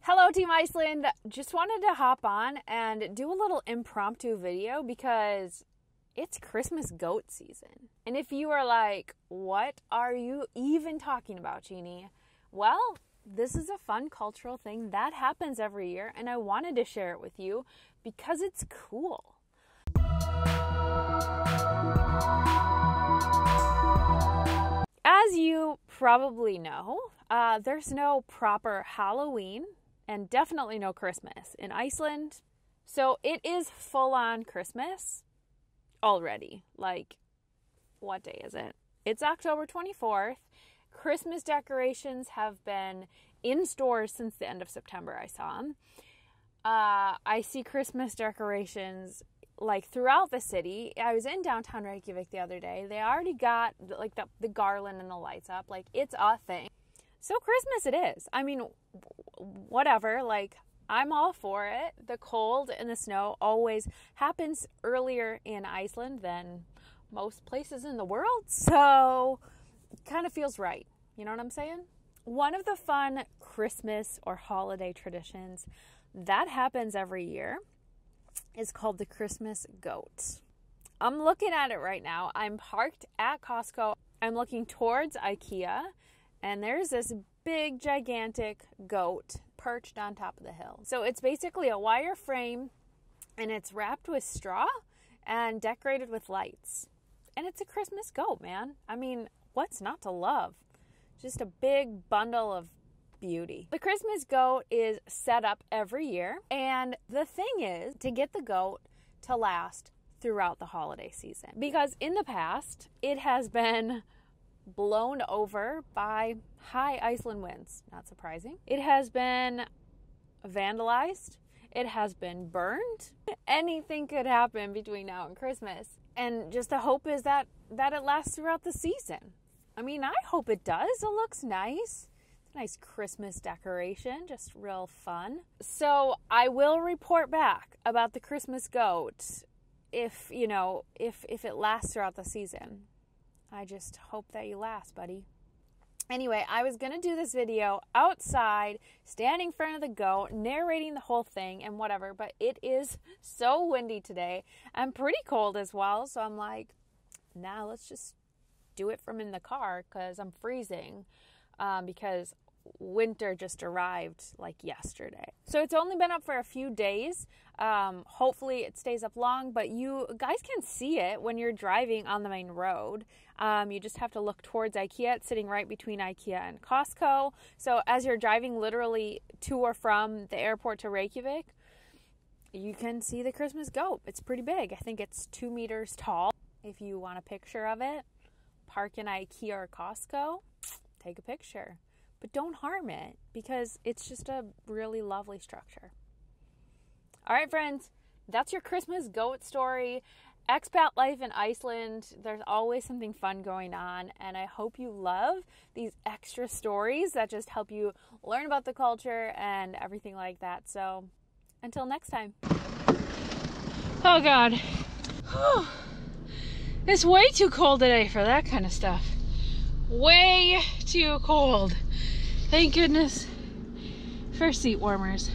Hello Team Iceland, just wanted to hop on and do a little impromptu video because it's Christmas goat season. And if you are like, what are you even talking about, Jeannie? Well, this is a fun cultural thing that happens every year and I wanted to share it with you because it's cool. As you probably know, there's no proper Halloween and definitely no Christmas in Iceland. So it is full-on Christmas already. Like, what day is it? It's October 24th. Christmas decorations have been in stores since the end of September. I saw them. I see Christmas decorations like throughout the city. I was in downtown Reykjavik the other day. They already got like the garland and the lights up. Like, it's a thing. So Christmas it is. I mean, whatever, like, I'm all for it. The cold and the snow always happens earlier in Iceland than most places in the world. So it kind of feels right. You know what I'm saying? One of the fun Christmas or holiday traditions that happens every year is called the Christmas goat. I'm looking at it right now. I'm parked at Costco. I'm looking towards IKEA. And there's this big, gigantic goat perched on top of the hill. So it's basically a wire frame, and it's wrapped with straw and decorated with lights. And it's a Christmas goat, man. I mean, what's not to love? Just a big bundle of beauty. The Christmas goat is set up every year. And the thing is to get the goat to last throughout the holiday season. Because in the past, it has been blown over by high Iceland winds. Not surprising. It has been vandalized. It has been burned. Anything could happen between now and Christmas. And just the hope is that it lasts throughout the season. I mean, I hope it does. It looks nice. It's a nice Christmas decoration. Just real fun. So I will report back about the Christmas goat if it lasts throughout the season. I just hope that you last, buddy. Anyway, I was going to do this video outside, standing in front of the goat, narrating the whole thing and whatever, but it is so windy today. I'm pretty cold as well, so I'm like, nah, let's just do it from in the car because I'm freezing because winter just arrived like yesterday. So it's only been up for a few days. Hopefully it stays up long, but you guys can see it when you're driving on the main road. You just have to look towards IKEA. It's sitting right between IKEA and Costco. So as you're driving literally to or from the airport to Reykjavik, you can see the Christmas goat. It's pretty big. I think it's 2 meters tall. If you want a picture of it, park in IKEA or Costco, take a picture. But don't harm it because it's just a really lovely structure. All right, friends, that's your Christmas goat story. Expat life in Iceland, there's always something fun going on, and I hope you love these extra stories that just help you learn about the culture and everything like that. So until next time. Oh God. It's way too cold today for that kind of stuff. Way too cold. Thank goodness for seat warmers.